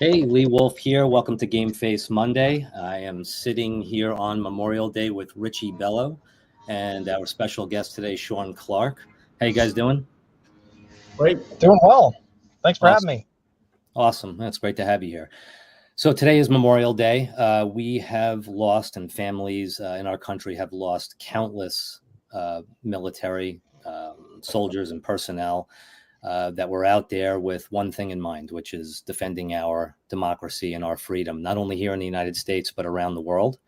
Hey, Lee Wolf here. Welcome to Gamface Monday. I am sitting here on Memorial Day with Richie Bello and our special guest today, Shaun Clark. How you guys doing? Great. Doing well. Thanks for having Awesome. me. Awesome. That's great to have you here. So today is Memorial Day. We have lost, and families in our country have lost countless military soldiers and personnel that were out there with one thing in mind, which is defending our democracy and our freedom, not only here in the United States, but around the world.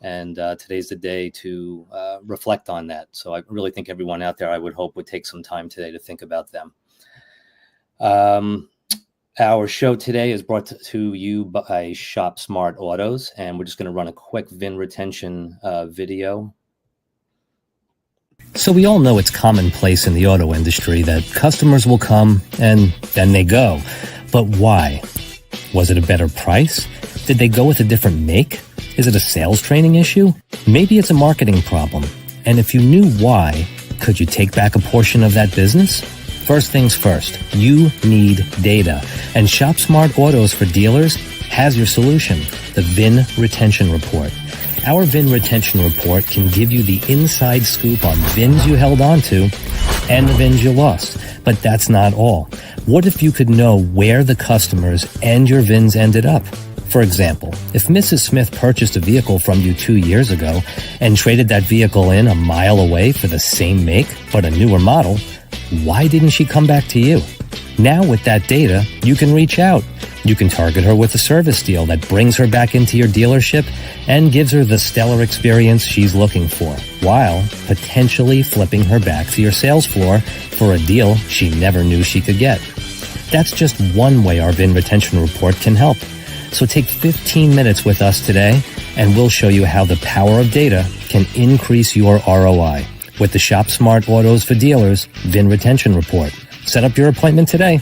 And today's the day to reflect on that. So I really think everyone out there, I would hope, would take some time today to think about them. Our show today is brought to you by Shop Smart Autos, and we're just going to run a quick VIN retention video. So we all know it's commonplace in the auto industry that customers will come and then they go. But why? Was it a better price? Did they go with a different make? Is it a sales training issue? Maybe it's a marketing problem. And if you knew why, could you take back a portion of that business? First things first, you need data. And Shop Smart Autos for dealers has your solution, the VIN Retention Report. Our VIN Retention Report can give you the inside scoop on VINs you held onto and the VINs you lost. But that's not all. What if you could know where the customers and your VINs ended up? For example, if Mrs. Smith purchased a vehicle from you 2 years ago and traded that vehicle in a mile away for the same make but a newer model, why didn't she come back to you? Now with that data, you can reach out. You can target her with a service deal that brings her back into your dealership and gives her the stellar experience she's looking for, while potentially flipping her back to your sales floor for a deal she never knew she could get. That's just one way our VIN Retention Report can help. So take 15 minutes with us today, and we'll show you how the power of data can increase your ROI with the Shop Smart Autos for Dealers VIN Retention Report. Set up your appointment today.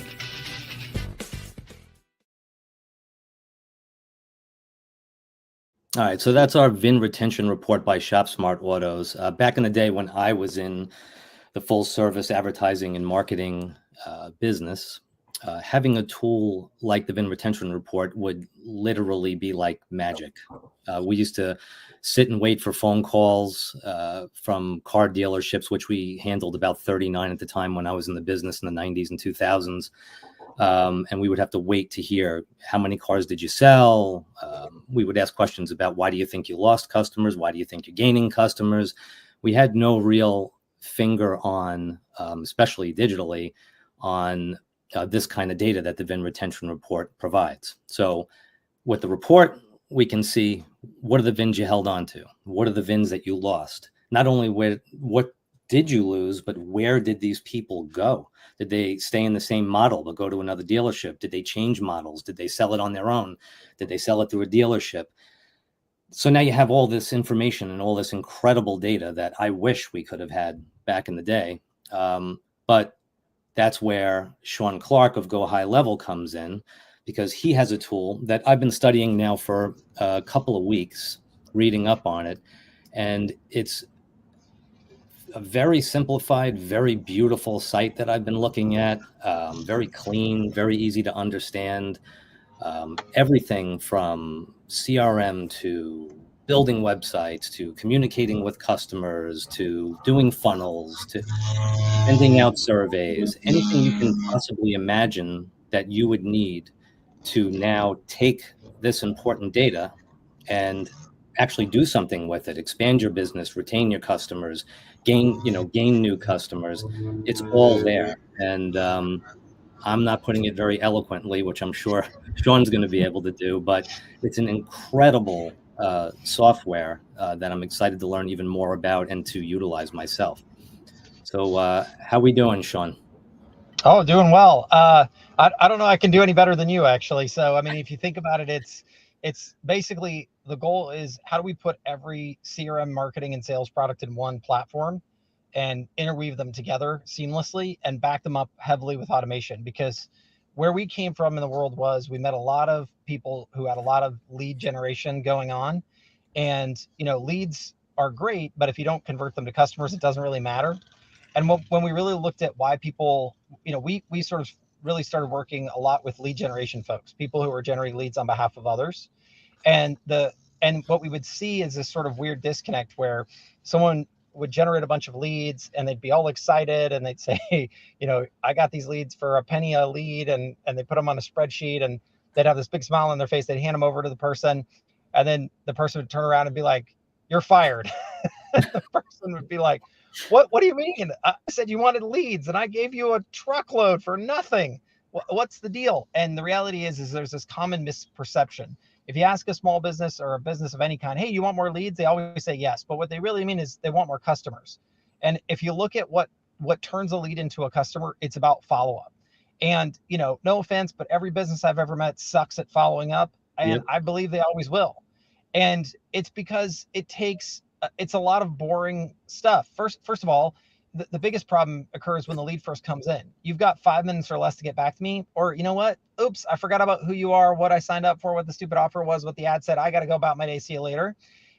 All right, so that's our VIN Retention Report by Shop Smart Autos. Back in the day when I was in the full service advertising and marketing business, having a tool like the VIN Retention Report would literally be like magic. We used to sit and wait for phone calls from car dealerships, which we handled about 39 at the time when I was in the business in the 90s and 2000s. And we would have to wait to hear, how many cars did you sell? We would ask questions about, why do you think you lost customers? Why do you think you're gaining customers? We had no real finger on, especially digitally, on this kind of data that the VIN Retention Report provides. So with the report, we can see, what are the VINs you held on to? What are the VINs that you lost? Not only what did you lose, but where did these people go? Did they stay in the same model but go to another dealership? Did they change models? Did they sell it on their own? Did they sell it through a dealership? So now you have all this information and all this incredible data that I wish we could have had back in the day. But that's where Shaun Clark of Go High Level comes in, because he has a tool that I've been studying now for a couple of weeks, reading up on it. And it's a very simplified, very beautiful site that I've been looking at, very clean, very easy to understand. Everything from CRM to building websites to communicating with customers to doing funnels to sending out surveys, anything you can possibly imagine that you would need to now take this important data and actually do something with it, expand your business, retain your customers, gain new customers. It's all there. And I'm not putting it very eloquently, which I'm sure Shaun's going to be able to do, but it's an incredible software that I'm excited to learn even more about and to utilize myself. So how we doing, Shaun? Oh, doing well. I don't know I can do any better than you, actually. So, I mean, if you think about it, it's basically, the goal is, how do we put every CRM marketing and sales product in one platform and interweave them together seamlessly and back them up heavily with automation? Because where we came from in the world was, we met a lot of people who had a lot of lead generation going on. And, leads are great, but if you don't convert them to customers, it doesn't really matter. And when we really looked at why people, we sort of really started working a lot with lead generation folks, people who are generating leads on behalf of others. And what we would see is this sort of weird disconnect where someone would generate a bunch of leads and they'd be all excited and they'd say, I got these leads for a penny a lead, and they put them on a spreadsheet and they'd have this big smile on their face. They'd hand them over to the person, and then the person would turn around and be like, "You're fired." The person would be like, what do you mean? I said you wanted leads and I gave you a truckload for nothing. What's the deal? And the reality is there's this common misperception. If you ask a small business or a business of any kind, hey, you want more leads? They always say yes. But what they really mean is they want more customers. And if you look at what turns a lead into a customer, it's about follow-up. And, no offense, but every business I've ever met sucks at following up. And Yep. I believe they always will. And it's because it's a lot of boring stuff. First of all, the biggest problem occurs when the lead first comes in. You've got 5 minutes or less to get back to me, or you know what? Oops, I forgot about who you are, what I signed up for, what the stupid offer was, what the ad said. I got to go about my day. See you later.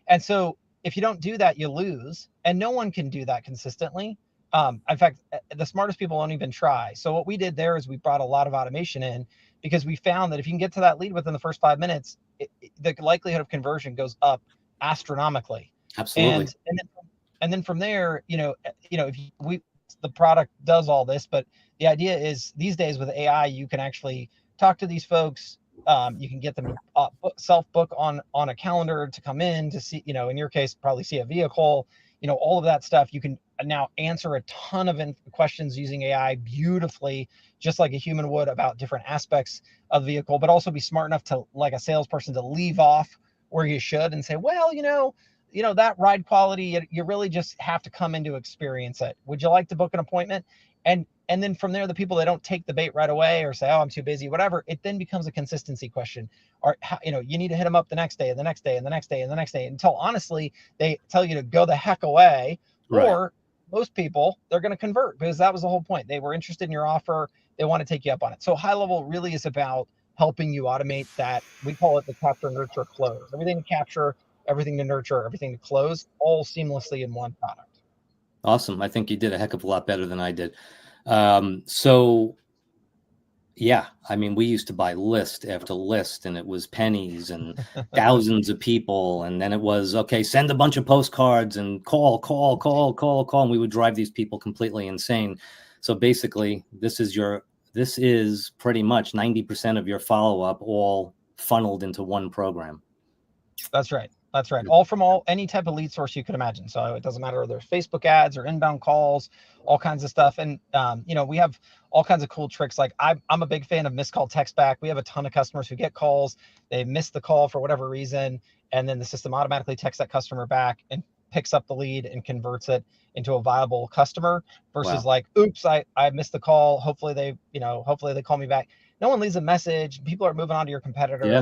And so if you don't do that, you lose, and no one can do that consistently. In fact, the smartest people won't even try. So what we did there is we brought a lot of automation in, because we found that if you can get to that lead within the first 5 minutes, the likelihood of conversion goes up astronomically. Absolutely. And then from there, the product does all this, but the idea is these days with AI, you can actually talk to these folks. You can get them to self-book on a calendar to come in to see, in your case, probably see a vehicle, all of that stuff. You can now answer a ton of questions using AI beautifully, just like a human would, about different aspects of the vehicle, but also be smart enough to, like a salesperson, to leave off where you should and say, well, that ride quality, you really just have to come in to experience it. Would you like to book an appointment? And then from there, the people that don't take the bait right away or say, oh, I'm too busy, whatever, it then becomes a consistency question. Or, you need to hit them up the next day and the next day and the next day and the next day, until honestly, they tell you to go the heck away. Right. Or most people, they're going to convert, because that was the whole point. They were interested in your offer. They want to take you up on it. So high level really is about helping you automate that. We call it the capture, nurture, close. Everything to capture, everything to nurture, everything to close, all seamlessly in one product. Awesome. I think you did a heck of a lot better than I did. So yeah, I mean, we used to buy list after list, and it was pennies and thousands of people. And then it was, okay, send a bunch of postcards and call. And we would drive these people completely insane. So basically, this is pretty much 90% of your follow-up all funneled into one program. That's right. That's right. All from any type of lead source you could imagine. So it doesn't matter whether there's Facebook ads or inbound calls, all kinds of stuff. And, we have all kinds of cool tricks. Like I'm a big fan of missed call text back. We have a ton of customers who get calls. They miss the call for whatever reason, and then the system automatically texts that customer back and picks up the lead and converts it into a viable customer, versus Wow. like, oops, I missed the call. Hopefully they call me back. No one leaves a message. People are moving on to your competitor. Yeah.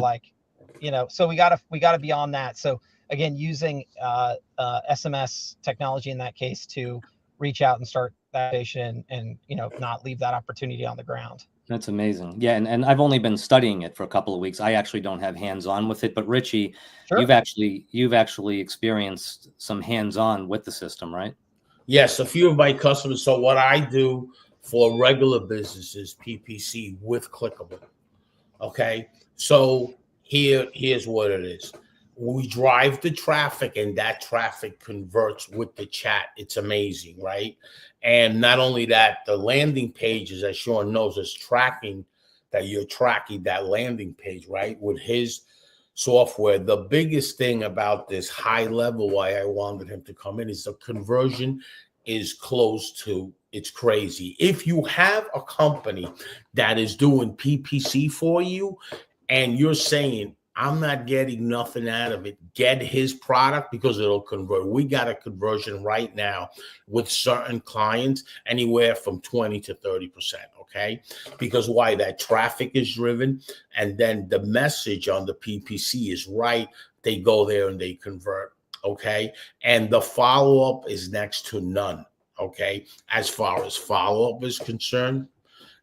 So we gotta be on that. So again, using SMS technology in that case to reach out and start that station, and not leave that opportunity on the ground. That's amazing. Yeah, and I've only been studying it for a couple of weeks. I actually don't have hands-on with it, but Richie, Sure. you've actually experienced some hands-on with the system, right? Yes, a few of my customers. So what I do for regular businesses, PPC with Clickable. Okay. So here's what it is. We drive the traffic, and that traffic converts with the chat. It's amazing, right? And not only that, the landing pages, as Shaun knows, is tracking that you're tracking that landing page, right? With his software. The biggest thing about this high level, why I wanted him to come in, is the conversion is close to, it's crazy. If you have a company that is doing PPC for you and you're saying, I'm not getting nothing out of it, get his product, because it'll convert. We got a conversion right now with certain clients anywhere from 20 to 30%. Okay. Because why? That traffic is driven, and then the message on the PPC is right. They go there and they convert. Okay. And the follow-up is next to none. Okay. As far as follow-up is concerned,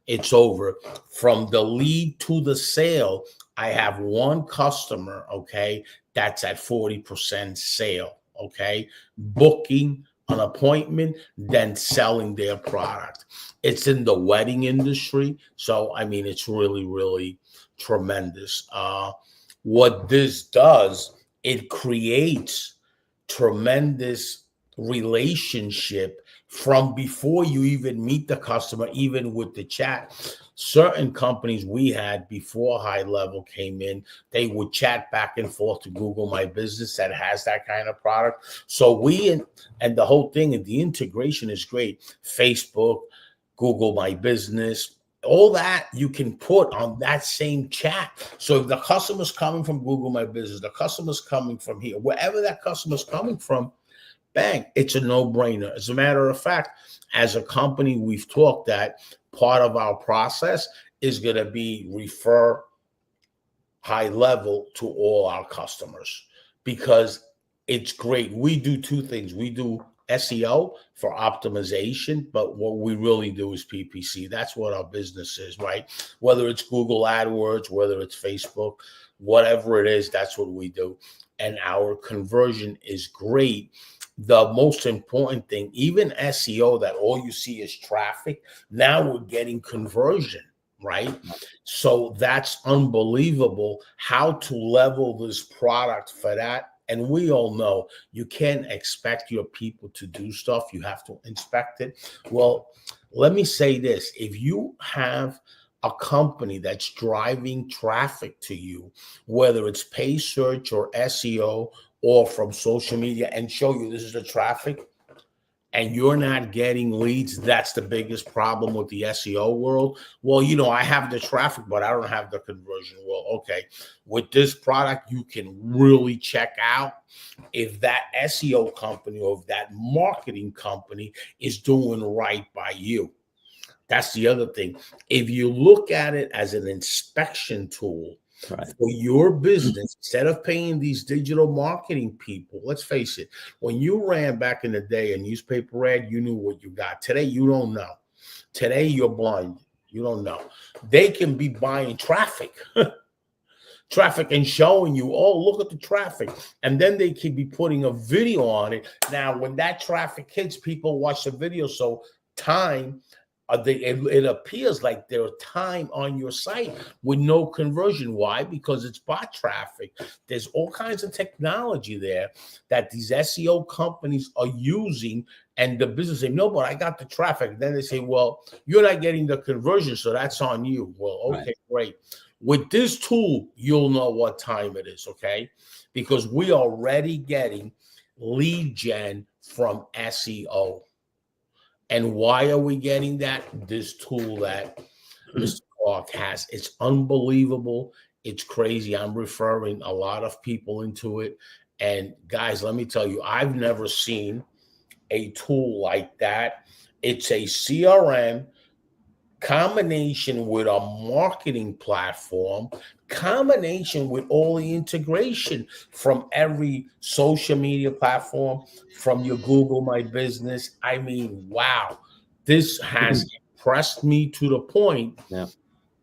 it's over. From the lead to the sale, I have one customer, okay, that's at 40% sale, okay, booking an appointment than selling their product. It's in the wedding industry. So, I mean, it's really, really tremendous. What this does, it creates tremendous relationship from before you even meet the customer, even with the chat. Certain companies we had before High Level came in, they would chat back and forth to Google My Business that has that kind of product. So and the whole thing and the integration is great. Facebook, Google My Business, all that you can put on that same chat. So if the customer's coming from Google My Business, the customer's coming from here, wherever that customer's coming from, bang, it's a no-brainer. As a matter of fact, as a company, we've talked that part of our process is going to be refer High Level to all our customers because it's great. We do two things. We do SEO for optimization, but what we really do is PPC. That's what our business is, right? Whether it's Google AdWords, whether it's Facebook, whatever it is, that's what we do. And our conversion is great. The most important thing, even SEO, that all you see is traffic, now we're getting conversion, right? So that's unbelievable how to level this product for that. And we all know you can't expect your people to do stuff. You have to inspect it. Well, let me say this. If you have a company that's driving traffic to you, whether it's paid search or SEO or from social media, and show you this is the traffic, and you're not getting leads, that's the biggest problem with the SEO world. Well, you know, I have the traffic, but I don't have the conversion. Well, okay, with this product, you can really check out if that SEO company or if that marketing company is doing right by you. That's the other thing. If you look at it as an inspection tool, right, for your business, instead of paying these digital marketing people, let's face it, when you ran back in the day a newspaper ad, you knew what you got. Today, you don't know. Today, you're blind. You don't know. They can be buying traffic, traffic and showing you, oh, look at the traffic. And then they can be putting a video on it. Now, when that traffic hits, people watch the video. So time, it appears like there's time on your site with no conversion. Why? Because it's bot traffic. There's all kinds of technology there that these SEO companies are using, and the business say, no, but I got the traffic. Then they say, well, you're not getting the conversion, so that's on you. Well, okay, right, great. With this tool, you'll know what time it is, okay? Because we are already getting lead gen from SEO. And why are we getting that? This tool that Mr. Clark has. It's unbelievable. It's crazy. I'm referring a lot of people into it. And guys, let me tell you, I've never seen a tool like that. It's a CRM combination with a marketing platform, combination with all the integration from every social media platform, from your Google My Business. I mean, wow, this has impressed me to the point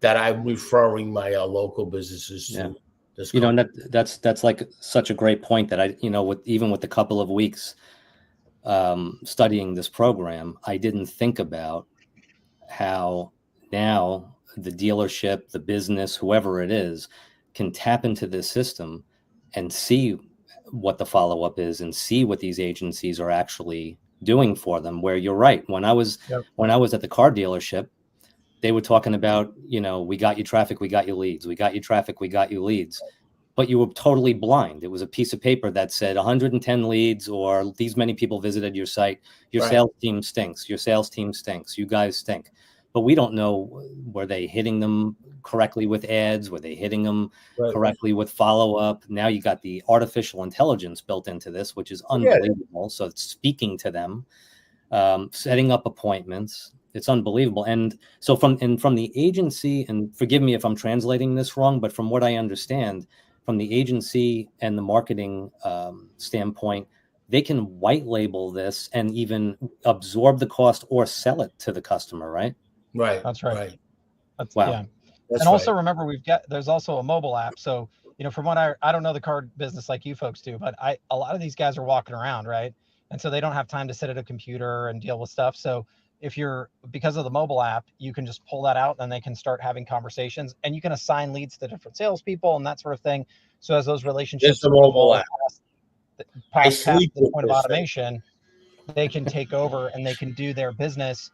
that I'm referring my local businesses to. This you know, and that's like such a great point that I, you know, with the couple of weeks studying this program, I didn't think about how now the dealership, the business, whoever it is, can tap into this system and see what the follow-up is and see what these agencies are actually doing for them. Where you're right, when I was at the car dealership, they were talking about, you know, we got you traffic, we got you leads, we got you traffic, we got you leads. But you were totally blind. It was a piece of paper that said 110 leads or these many people visited your site. Your sales team stinks. Your sales team stinks. You guys stink. But we don't know, were they hitting them correctly with ads? Were they hitting them correctly with follow-up? Now you got the artificial intelligence built into this, which is unbelievable. So it's speaking to them, setting up appointments. It's unbelievable. And so from the agency, and forgive me if I'm translating this wrong, but from what I understand, from the agency and the marketing standpoint, they can white label this and even absorb the cost or sell it to the customer, right? Right. That's right. That's, wow. Yeah. That's and also remember, there's also a mobile app. So, you know, from what I don't know the car business like you folks do, but a lot of these guys are walking around, right? And so they don't have time to sit at a computer and deal with stuff. So because of the mobile app, you can just pull that out and they can start having conversations, and you can assign leads to different salespeople and that sort of thing. So as those relationships It's a mobile app. past the point of automation, they can take over and they can do their business,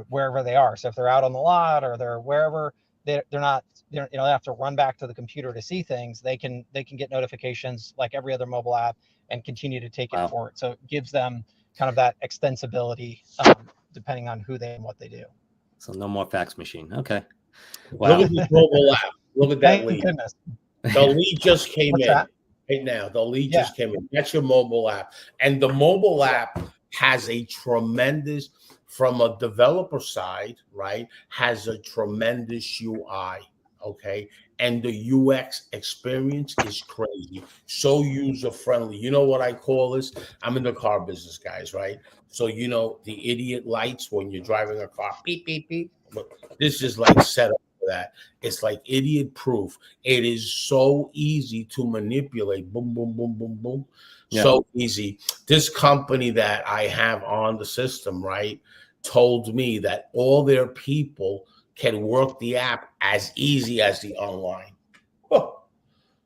wherever they are. So if they're out on the lot or they're wherever, they have to run back to the computer to see things. They can get notifications like every other mobile app and continue to take it forward. So it gives them kind of that extensibility, depending on who they and what they do. So no more fax machine. Okay. Wow. Look at this mobile app. Look at that Thank lead. goodness. The lead just came What's in that? right now. The lead just came in. That's your mobile app. And the mobile app has a tremendous, from a developer side, right, has a tremendous UI, okay? And the UX experience is crazy. So user-friendly. You know what I call this? I'm in the car business, guys, right? So, the idiot lights when you're driving a car, beep, beep, beep. Look, this is like set up for that. It's like idiot proof. It is so easy to manipulate. Boom, boom, boom, boom, boom. Yeah. So easy. This company that I have on the system, right, told me that all their people can work the app as easy as the online.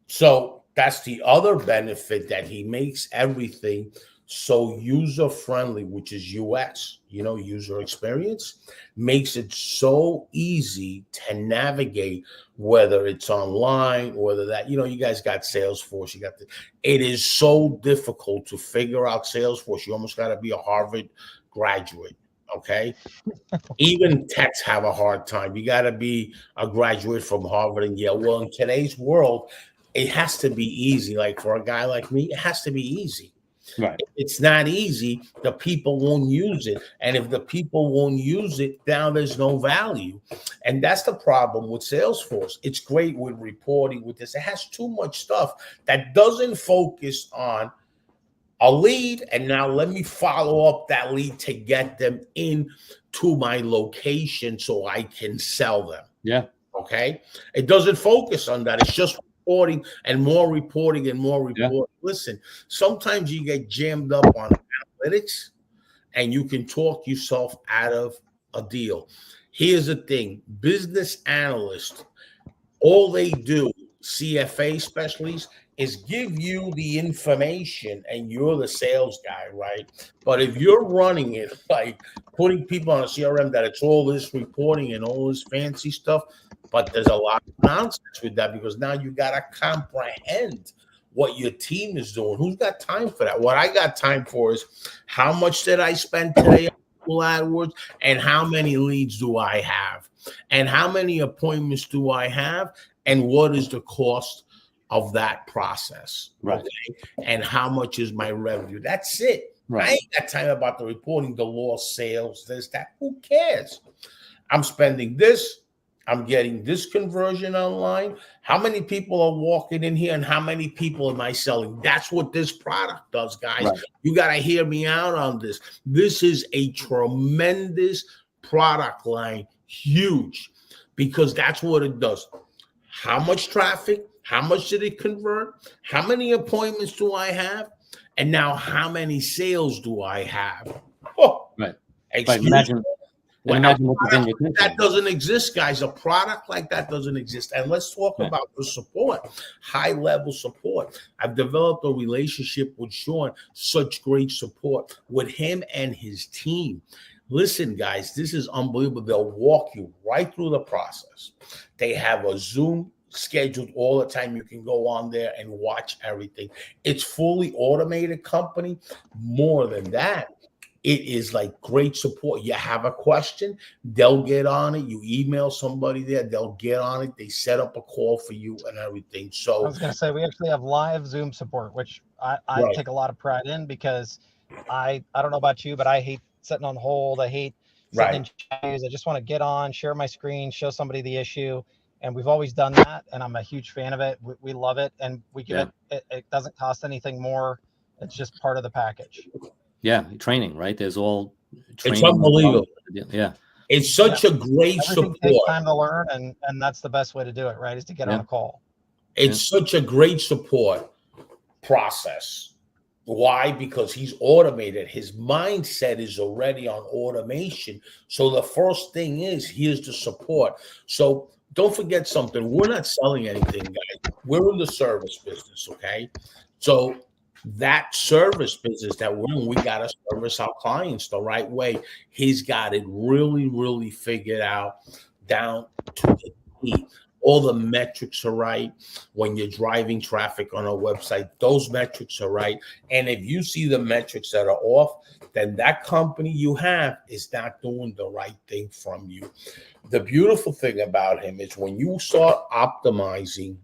So that's the other benefit, that he makes everything so user-friendly, which is UX, user experience, makes it so easy to navigate, whether it's online, whether that, you guys got Salesforce, it is so difficult to figure out Salesforce. You almost got to be a Harvard graduate, okay? Even techs have a hard time. You got to be a graduate from Harvard and Yale. Well, in today's world, it has to be easy. Like for a guy like me, it has to be easy. Right. If it's not easy, the people won't use it. And if the people won't use it, now there's no value. And that's the problem with Salesforce. It's great with reporting with this. It has too much stuff that doesn't focus on a lead. And now let me follow up that lead to get them in to my location so I can sell them. Yeah. Okay. It doesn't focus on that. It's just reporting and more reporting and more reporting. Yeah. Listen, sometimes you get jammed up on analytics and you can talk yourself out of a deal. Here's the thing. Business analysts, all they do, CFA specialists, is give you the information and you're the sales guy, right? But if you're running it, like putting people on a CRM that it's all this reporting and all this fancy stuff, but there's a lot of nonsense with that, because now you got to comprehend what your team is doing. Who's got time for that? What I got time for is how much did I spend today on Google AdWords, and how many leads do I have, and how many appointments do I have, and what is the cost of that process, right? Okay? And how much is my revenue? That's it. Right. I ain't got time about the reporting, the lost sales, this, that. Who cares? I'm spending this. I'm getting this conversion online. How many people are walking in here, and how many people am I selling? That's what this product does, guys. Right. You got to hear me out on this. This is a tremendous product line, huge, because that's what it does. How much traffic? How much did it convert? How many appointments do I have? And now how many sales do I have? Oh, right. Imagine that doesn't exist, guys. A product like that doesn't exist. And let's talk about the support, high-level support. I've developed a relationship with Shaun, such great support with him and his team. Listen, guys, this is unbelievable. They'll walk you right through the process. They have a Zoom scheduled all the time. You can go on there and watch everything. It's fully automated company. More than that, it is like great support. You have a question, they'll get on it. You email somebody there, they'll get on it. They set up a call for you and everything. So I was going to say, we actually have live Zoom support, which I take a lot of pride in, because I don't know about you, but I hate sitting on hold. I hate sitting in queues. I just want to get on, share my screen, show somebody the issue. And we've always done that, and I'm a huge fan of it. We love it, and we give it doesn't cost anything more. It's just part of the package. Yeah, training, right? There's all training. It's unbelievable. Yeah. It's such a great Everything support. takes time to learn, and that's the best way to do it, right? Is to get on a call. It's such a great support process. Why? Because he's automated. His mindset is already on automation. So the first thing is, here's the support. So don't forget something. We're not selling anything, guys. We're in the service business, okay? So that service business that we're in, we got to service our clients the right way. He's got it really, really figured out down to the T. All the metrics are right. When you're driving traffic on a website, those metrics are right. And if you see the metrics that are off, then that company you have is not doing the right thing from you. The beautiful thing about him is when you start optimizing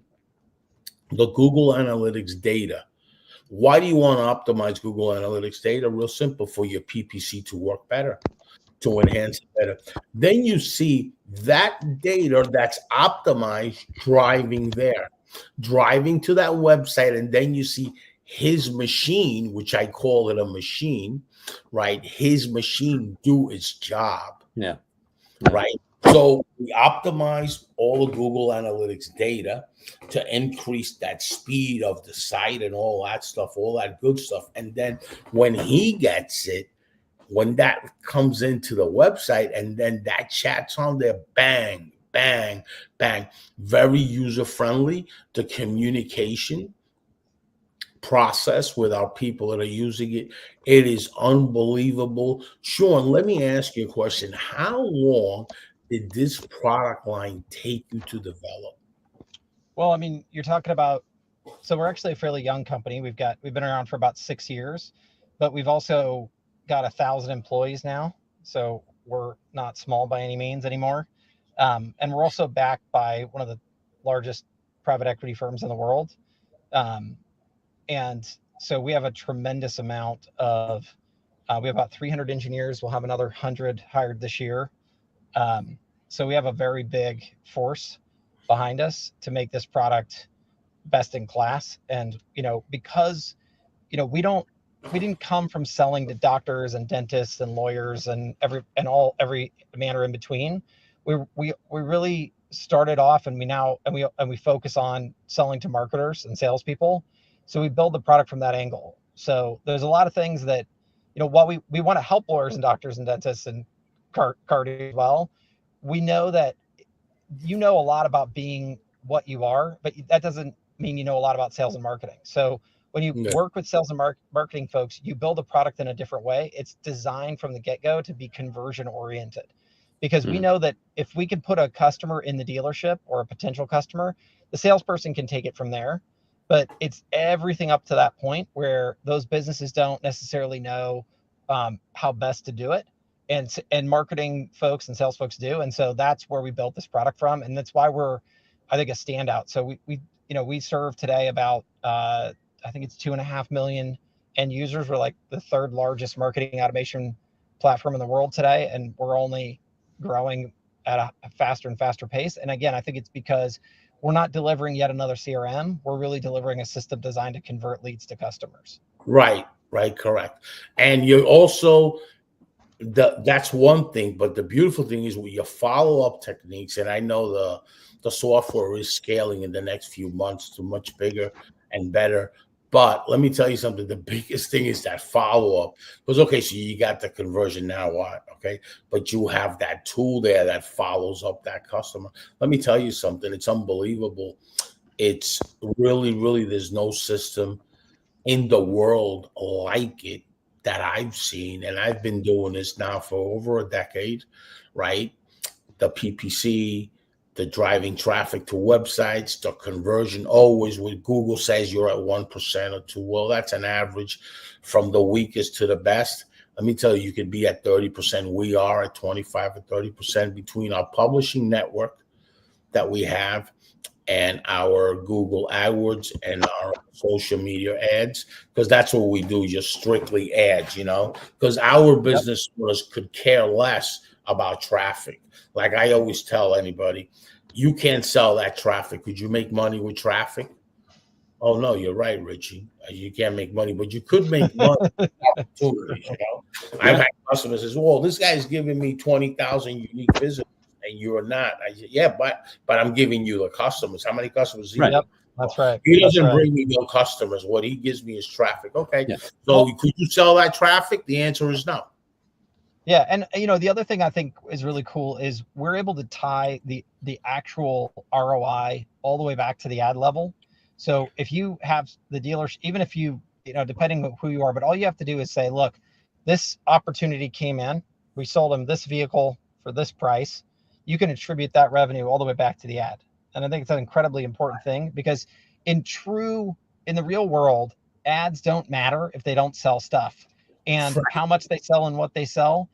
the Google Analytics data. Why do you want to optimize Google Analytics data? Real simple, for your PPC to work better, to enhance it better. Then you see that data that's optimized driving to that website, and then you see his machine, which I call it a machine, right? His machine do its job. Yeah. Right. So we optimize all the Google Analytics data to increase that speed of the site and all that stuff, all that good stuff. And then when he gets it, when that comes into the website and then that chat's on there, bang, bang, bang, very user friendly. The communication process with our people that are using it, it is unbelievable. Shaun, let me ask you a question. How long did this product line take you to develop? Well, I mean, you're talking about, so we're actually a fairly young company. We've been around for about 6 years, but we've also got 1,000 employees now. So we're not small by any means anymore. And we're also backed by one of the largest private equity firms in the world. And so we have a tremendous amount of, we have about 300 engineers. We'll have another 100 hired this year. So we have a very big force behind us to make this product best in class. And, because, we didn't come from selling to doctors and dentists and lawyers and every manner in between. We really started off, and we focus on selling to marketers and salespeople. So we build the product from that angle. So there's a lot of things that, while we want to help lawyers and doctors and dentists and cardio as well, we know that a lot about being what you are, but that doesn't mean you know a lot about sales and marketing. So when you work with sales and marketing folks, you build a product in a different way. It's designed from the get-go to be conversion oriented, because we know that if we can put a customer in the dealership or a potential customer, the salesperson can take it from there. But it's everything up to that point where those businesses don't necessarily know how best to do it. And marketing folks and sales folks do. And so that's where we built this product from. And that's why we're, I think, a standout. So we serve today about, I think it's 2.5 million end users. We're like the third largest marketing automation platform in the world today. And we're only growing at a faster and faster pace. And again, I think it's because we're not delivering yet another CRM. We're really delivering a system designed to convert leads to customers. Right, correct. And you're also, that's one thing, but the beautiful thing is with your follow-up techniques, and I know the software is scaling in the next few months to much bigger and better. But let me tell you something, the biggest thing is that follow-up. Because, okay, so you got the conversion, now what? Okay, but you have that tool there that follows up that customer. Let me tell you something, it's unbelievable. It's really, really, there's no system in the world like it that I've seen, and I've been doing this now for over a decade, right? The PPC, the driving traffic to websites, the conversion, always with Google says you're at 1% or 2%. Well, that's an average from the weakest to the best. Let me tell you, you could be at 30%. We are at 25 or 30% between our publishing network that we have and our Google AdWords and our social media ads, because that's what we do, just strictly ads, because our business owners could care less about traffic. Like I always tell anybody, you can't sell that traffic. Could you make money with traffic? Oh, no, you're right, Richie. You can't make money, but you could make money with opportunities, I've had customers say, well, this guy's giving me 20,000 unique visitors. and you're not. I said, yeah, but I'm giving you the customers. How many customers? Right. Yep, that's right. He That's doesn't right. bring me no customers. What he gives me is traffic. Okay. Yeah. So could you sell that traffic? The answer is no. Yeah, and the other thing I think is really cool is we're able to tie the actual ROI all the way back to the ad level. So if you have the dealers, even if depending on who you are, but all you have to do is say, look, this opportunity came in, we sold them this vehicle for this price. You can attribute that revenue all the way back to the ad. And I think it's an incredibly important thing because in the real world, ads don't matter if they don't sell stuff. And how much they sell and what they sell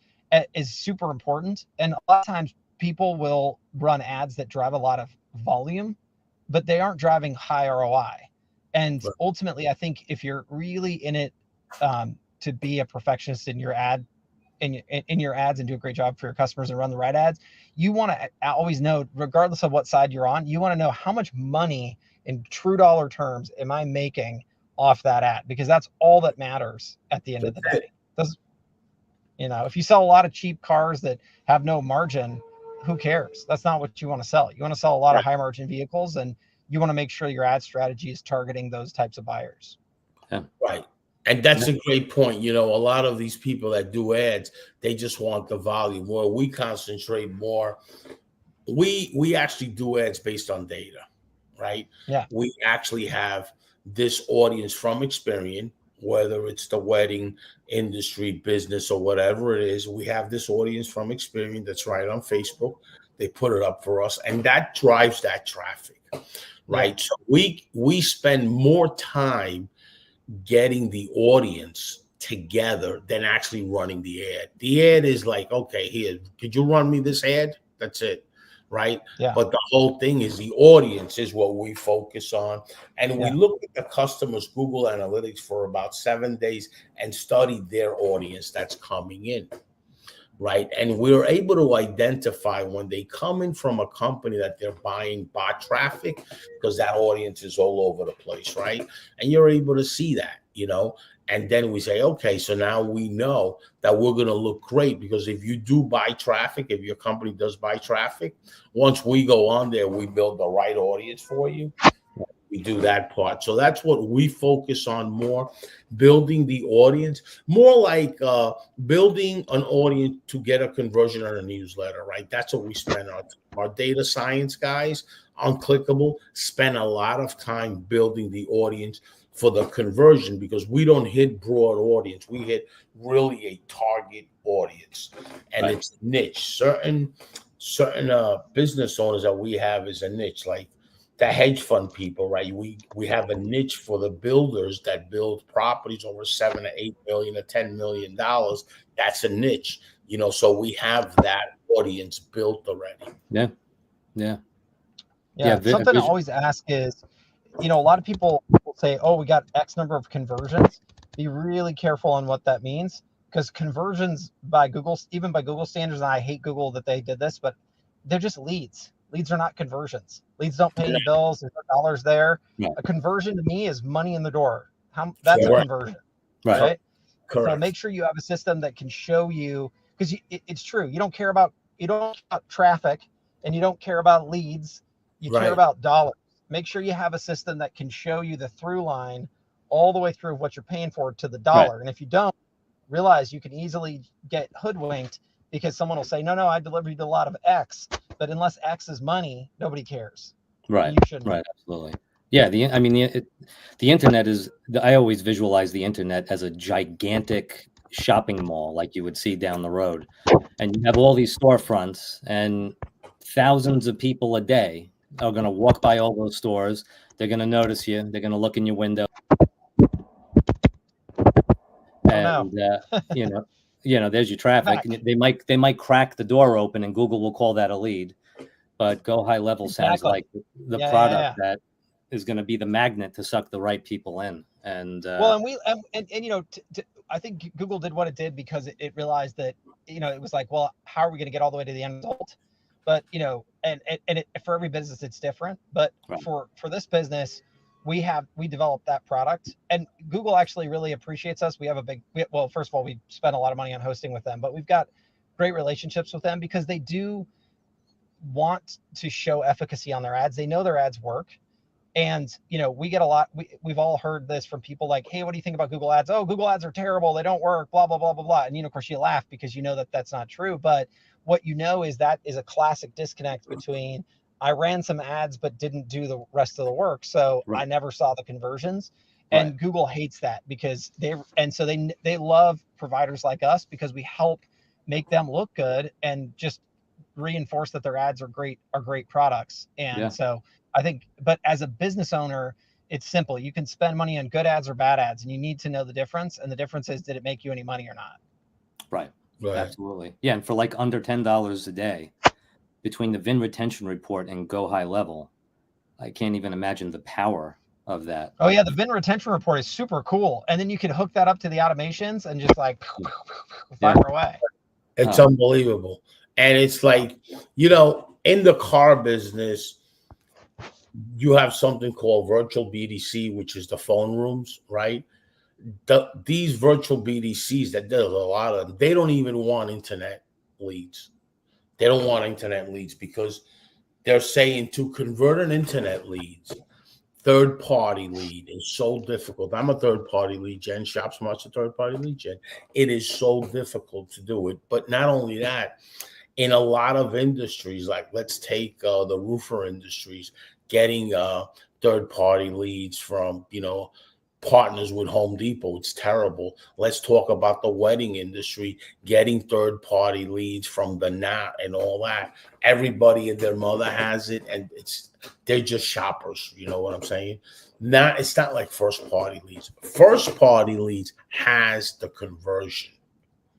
is super important. And a lot of times people will run ads that drive a lot of volume, but they aren't driving high ROI. And ultimately, I think if you're really in it to be a perfectionist in your ads and do a great job for your customers and run the right ads, you want to always know, regardless of what side you're on, you want to know how much money in true dollar terms am I making off that ad, because that's all that matters at the end of the day. If you sell a lot of cheap cars that have no margin, who cares? That's not what you want to sell. You want to sell a lot of high margin vehicles, and you want to make sure your ad strategy is targeting those types of buyers. Yeah. Right. And that's a great point. A lot of these people that do ads, they just want the volume. Where we concentrate more, we actually do ads based on data, right? Yeah. We actually have this audience from Experian, whether it's the wedding industry, business, or whatever it is. We have this audience from Experian that's right on Facebook. They put it up for us, and that drives that traffic, right? So we spend more time getting the audience together than actually running the ad. The ad is like, okay, here, could you run me this ad? That's it, right? Yeah. But the whole thing is the audience is what we focus on. And we look at the customers' Google Analytics for about 7 days and study their audience that's coming in, right? And we're able to identify when they come in from a company that they're buying bot traffic, because that audience is all over the place, right? And you're able to see that, and then we say, okay, so now we know that we're going to look great, because if you do buy traffic, if your company does buy traffic, once we go on there, we build the right audience for you. We do that part. So that's what we focus on more, building the audience, more like building an audience to get a conversion on a newsletter, right? That's what we spend our data science guys on Clickable spend a lot of time building the audience for the conversion, because we don't hit broad audience. We hit really a target audience, and it's niche. Certain business owners that we have is a niche, like the hedge fund people, right? We have a niche for the builders that build properties over $7 to $8 million or $10 million. That's a niche, so we have that audience built already. Yeah. Something I always ask is, a lot of people will say, oh, we got X number of conversions. Be really careful on what that means, because conversions by Google, even by Google standards, and I hate Google that they did this, but they're just leads. Leads are not conversions. Leads don't pay any bills. There's no dollars there. Yeah. A conversion to me is money in the door. That's a conversion, right? Correct. So make sure you have a system that can show you, because it's true. You don't care about traffic, and you don't care about leads. You care about dollars. Make sure you have a system that can show you the through line all the way through what you're paying for to the dollar. And if you don't, realize you can easily get hoodwinked, because someone will say, no, I delivered a lot of X, but unless X is money, nobody cares. Right. Absolutely. Yeah. The internet is, I always visualize the internet as a gigantic shopping mall, like you would see down the road. And you have all these storefronts, and thousands of people a day are going to walk by all those stores. They're going to notice you. They're going to look in your window. And, there's your traffic. They might crack the door open, and Google will call that a lead. But Go High Level sounds like the product that is going to be the magnet to suck the right people in. And I think Google did what it did because it realized that, it was like, well, how are we going to get all the way to the end result? But, for every business, it's different. But for this business, we developed that product, and Google actually really appreciates us. We have first of all, we spend a lot of money on hosting with them, but we've got great relationships with them, because they do want to show efficacy on their ads. They know their ads work. And, we get a lot, we've all heard this from people like, hey, what do you think about Google ads? Oh, Google ads are terrible. They don't work, blah, blah, blah, blah, blah. And, of course you laugh because you know that that's not true. But what is that is a classic disconnect between I ran some ads, but didn't do the rest of the work. So I never saw the conversions. And Google hates that because they love providers like us because we help make them look good and just reinforce that their ads are great products. And so I think, but as a business owner, it's simple. You can spend money on good ads or bad ads, and you need to know the difference. And the difference is, did it make you any money or not? Right. Absolutely. Yeah. And for like under $10 a day between the VIN retention report and Go High Level, I can't even imagine the power of that. Oh yeah. The VIN retention report is super cool. And then you can hook that up to the automations and just like fire away. It's unbelievable. And it's like, in the car business, you have something called virtual BDC, which is the phone rooms, right? These virtual BDCs, that there's a lot of them, they don't even want internet leads. They don't want internet leads because they're saying to convert an internet leads, third-party lead is so difficult. I'm a third-party lead gen. ShopSmart's a third-party lead gen. It is so difficult to do it. But not only that, in a lot of industries, like let's take the roofer industries, getting third-party leads from, partners with Home Depot, it's terrible. Let's talk about the wedding industry, getting third-party leads from the Knot and all that. Everybody and their mother has it, and they're just shoppers. You know what I'm saying? It's not like first-party leads. First-party leads has the conversion.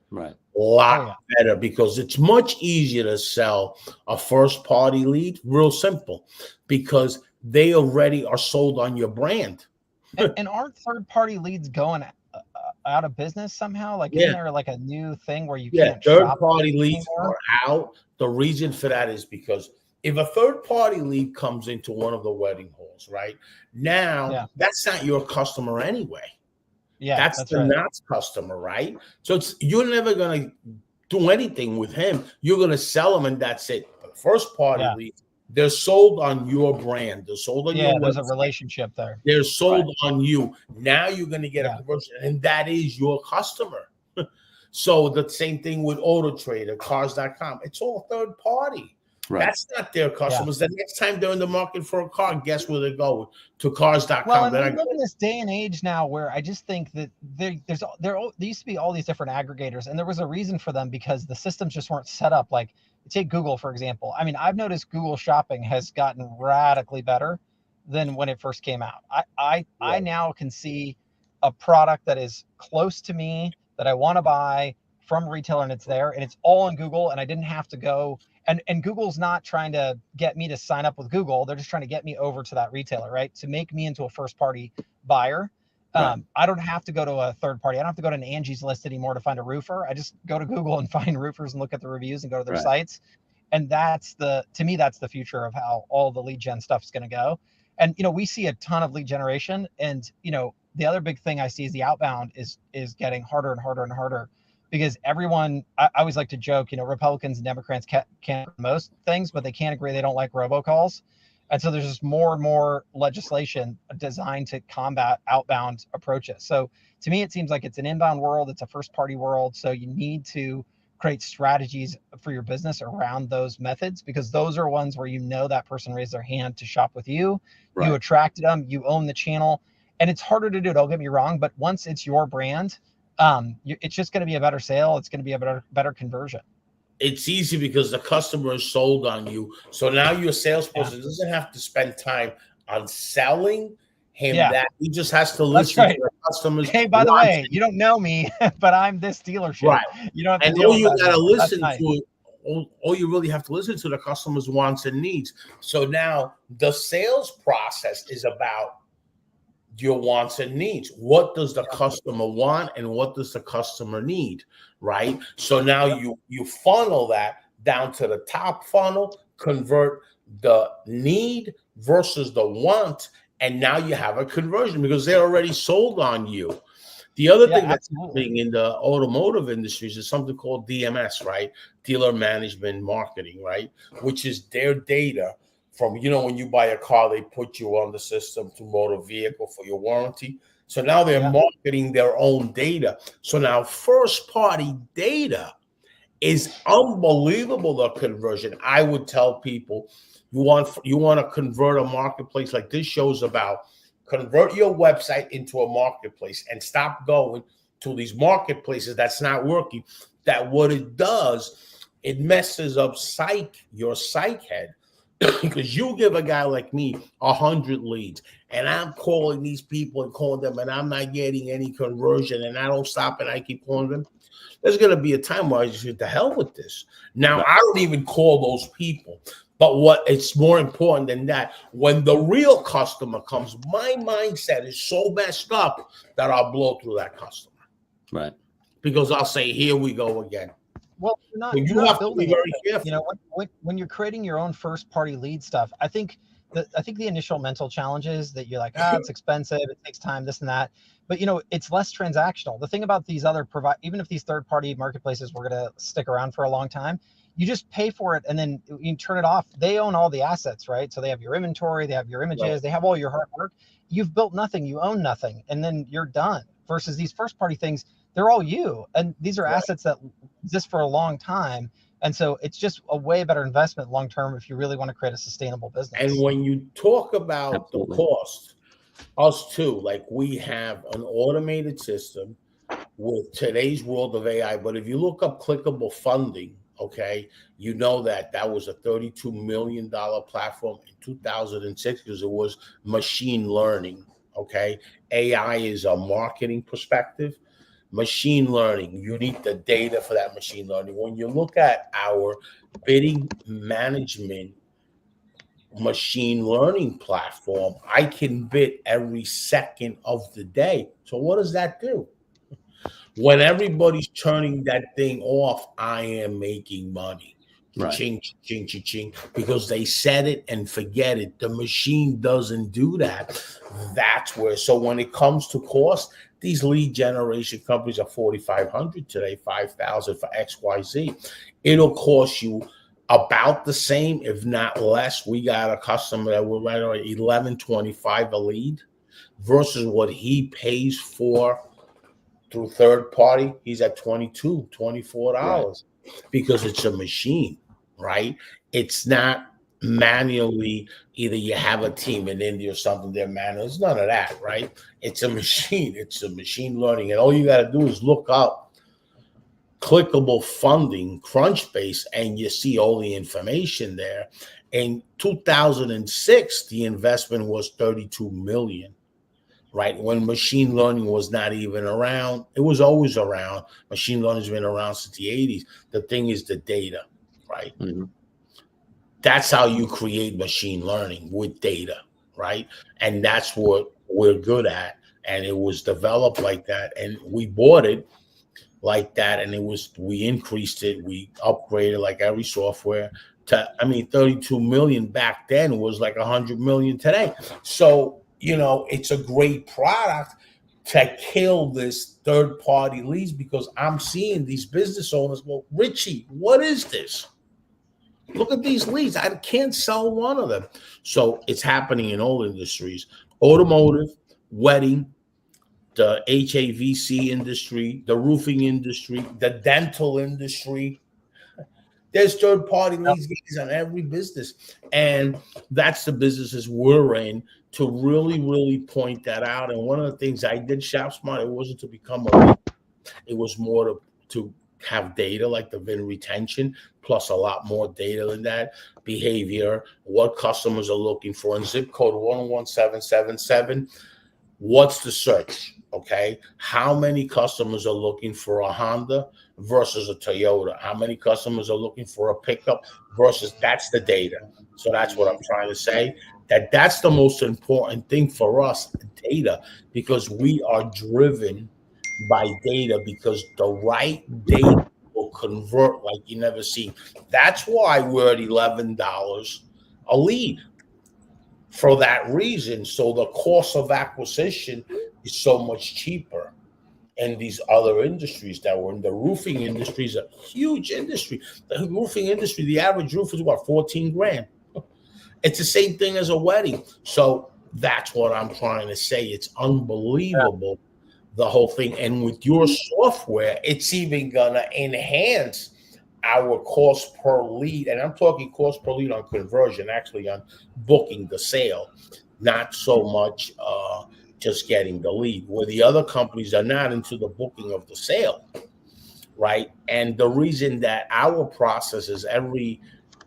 Right. A lot better because it's much easier to sell a first-party lead. Real simple, because they already are sold on your brand. And aren't third-party leads going out of business somehow? Like, isn't there like a new thing where you can't shop third-party leads are out. The reason for that is because if a third-party lead comes into one of the wedding halls, right now, that's not your customer anyway. Yeah, that's the Knott's customer, right? So you're never going to do anything with him. You're going to sell him, and that's it. But the first-party leads, they're sold on your brand. They're sold on your website. There's a relationship there. They're sold on you. Now you're going to get a conversion, and that is your customer. So the same thing with Auto Trader, Cars.com. It's all third party. Right. That's not their customers. The next time they're in the market for a car, guess where they're going? To Cars.com. Well, and we live in this day and age now where I just think that there used to be all these different aggregators, and there was a reason for them because the systems just weren't set up. Like, take Google, for example. I mean, I've noticed Google Shopping has gotten radically better than when it first came out. I now can see a product that is close to me that I want to buy from a retailer, and it's there, and it's all in Google, and I didn't have to go. And Google's not trying to get me to sign up with Google. They're just trying to get me over to that retailer, right? To make me into a first-party buyer. I don't have to go to a third party. I don't have to go to an Angie's List anymore to find a roofer. I just go to Google and find roofers and look at the reviews and go to their sites. And to me, that's the future of how all the lead gen stuff is going to go. And, we see a ton of lead generation. And, the other big thing I see is the outbound is getting harder and harder and harder. Because everyone, I always like to joke, Republicans and Democrats can't most things, but they can't agree they don't like robocalls. And so there's just more and more legislation designed to combat outbound approaches. So to me, it seems like it's an inbound world. It's a first party world. So you need to create strategies for your business around those methods, because those are ones where that person raised their hand to shop with you. You attracted them, you own the channel, and it's harder to do, don't get me wrong, but once it's your brand, it's just going to be a better sale. It's going to be a better conversion. It's easy because the customer is sold on you. So now your salesperson doesn't have to spend time on selling him that. He just has to listen to the customers. Hey, by the way, you don't know me, but I'm this dealership. Right. You don't have to all you got to listen to, all you really have to listen to the customer's wants and needs. So now the sales process is about your wants and needs. What does the customer want and what does the customer need, right? So now you funnel that down to the top funnel, convert the need versus the want, and now you have a conversion because they're already sold on you. The other Yeah, thing that's absolutely. happening in the automotive industries is something called DMS, right? Dealer Management Marketing, right? Which is their data from, when you buy a car, they put you on the system to motor vehicle for your warranty. So now they're Yeah. marketing their own data. So now first party data is unbelievable, the conversion. I would tell people, you want to convert a marketplace like this show's about, convert your website into a marketplace and stop going to these marketplaces that's not working. That what it does, it messes up your psych head. Because you give a guy like me 100 leads and I'm calling these people and calling them and I'm not getting any conversion and I don't stop and I keep calling them, there's going to be a time where I just get the hell with this. Now, I don't even call those people. But what it's more important than that, when the real customer comes, my mindset is so messed up that I'll blow through that customer. Right. Because I'll say, here we go again. Well, You you're not have to be building very it. careful. When you're creating your own first party lead stuff, I think the initial mental challenge is that you're like, it's expensive, it takes time, this and that. But it's less transactional. The thing about these other even if these third party marketplaces were going to stick around for a long time, you just pay for it and then you turn it off. They own all the assets, right? So they have your inventory, they have your images, they have all your hard work. You've built nothing, you own nothing, and then you're done. Versus these first party things, they're all you, and these are assets that exist for a long time. And so it's just a way better investment long term if you really want to create a sustainable business. And when you talk about the cost, us too, like we have an automated system with today's world of AI. But if you look up clickable funding, okay, you know that was a $32 million platform in 2006 because it was machine learning. Okay, AI is a marketing perspective. Machine learning, you need the data for that machine learning. When you look at our bidding management machine learning platform, I can bid every second of the day. So what does that do? When everybody's turning that thing off, I am making money. Right. Ching, ching, ching, ching, because they set it and forget it. The machine doesn't do that. That's where, so when it comes to cost, these lead generation companies are $4,500 today, $5,000 for XYZ. It'll cost you about the same, if not less. We got a customer that we're right on $11.25 a lead versus what he pays for through third party. He's at $22, $24, right, because it's a machine, right? It's not manually, either you have a team in India or something, they're manual. It's none of that, right? It's a machine. It's a machine learning. And all you got to do is look up clickable funding, Crunchbase, and you see all the information there. In 2006, the investment was $32 million. Right, when machine learning was not even around. It was always around. Machine learning has been around since the 80s. The thing is the data, right? Mm-hmm. That's how you create machine learning, with data, right? And that's what we're good at. And it was developed like that. And we bought it like that. And we increased it. We upgraded like every software to, 32 million back then was like 100 million today. So, it's a great product to kill this third-party leads, because I'm seeing these business owners go, Richie, what is this? Look at these leads. I can't sell one of them. So it's happening in all industries: automotive, wedding, the HAVC industry, the roofing industry, the dental industry. There's third-party leads on every business. And that's the businesses we're in, to really, really point that out. And one of the things I did Shop Smart, it wasn't to become a lead. It was more to have data like the VIN retention, plus a lot more data than that. Behavior, what customers are looking for. And zip code 11777. What's the search? Okay. How many customers are looking for a Honda versus a Toyota? How many customers are looking for a pickup versus, that's the data. So that's what I'm trying to say. That's the most important thing for us, data, because we are driven by data, because the right data will convert like you never seen. That's why we're at $11 a lead. For that reason, so the cost of acquisition is so much cheaper. in these other industries that were in the roofing industry is a huge industry. The roofing industry, the average roof is what, 14 grand. It's the same thing as a wedding. So that's what I'm trying to say. It's unbelievable, the whole thing. And with your software, it's even gonna enhance our cost per lead. And I'm talking cost per lead on conversion, actually on booking the sale, not so much just getting the lead, where the other companies are not into the booking of the sale, right? And the reason that our process is every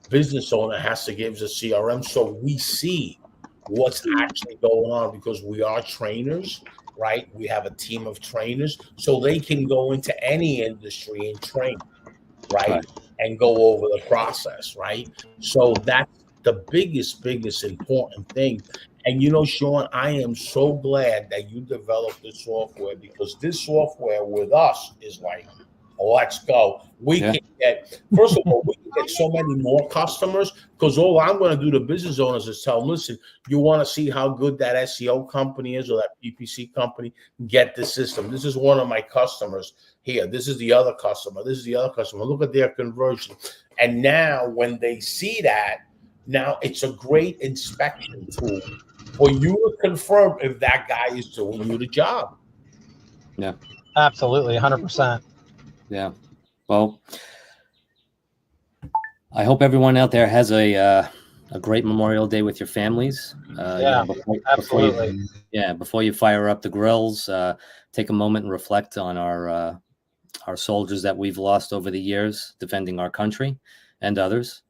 business owner has to give us a CRM so we see what's actually going on, because we are trainers, right? We have a team of trainers, so they can go into any industry and train, right? And go over the process, right? So that's the biggest important thing. And you know, Shaun, I am so glad that you developed this software, because this software with us is like, let's go. We can get, first of all, we can get so many more customers, because all I'm going to do to business owners is tell them, listen, you want to see how good that SEO company is, or that PPC company, get the system. This is one of my customers here. This is the other customer. This is the other customer. Look at their conversion. And now when they see that, now it's a great inspection tool for you to confirm if that guy is doing you the job. Yeah. Absolutely. 100%. Yeah. Well, I hope everyone out there has a great Memorial Day with your families. Yeah, absolutely. Before you fire up the grills, take a moment and reflect on our soldiers that we've lost over the years defending our country and others.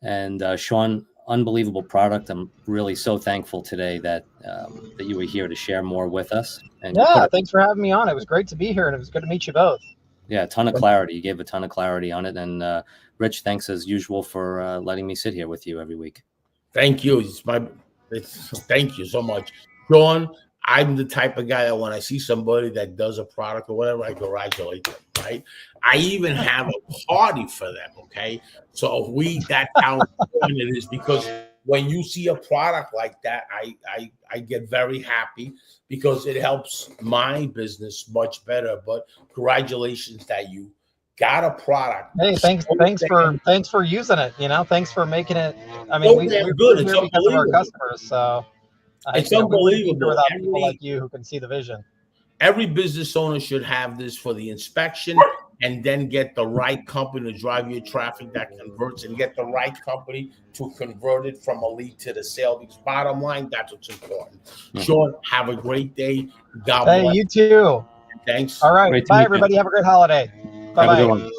And Shaun, unbelievable product. I'm really so thankful today that you were here to share more with us. And thanks for having me on. It was great to be here, and it was good to meet you both. Yeah, a ton of clarity. You gave a ton of clarity on it. And Rich, thanks as usual for letting me sit here with you every week. Thank you. Thank you so much, Shaun. I'm the type of guy that when I see somebody that does a product or whatever, I congratulate them, right? I even have a party for them, okay? So that's how important it is, because when you see a product like that, I get very happy, because it helps my business much better. But congratulations that you got a product. Hey, thanks for using it. Thanks for making it. I mean, we're good. It's here because of our customers. So it's unbelievable. We wouldn't be here without people like you who can see the vision. Every business owner should have this for the inspection, and then get the right company to drive your traffic that converts, and get the right company to convert it from a lead to the sale. Because bottom line, that's what's important. Shaun, have a great day. God bless. Hey, you too. Thanks. All right. Bye, everybody. Have a great holiday. Bye-bye.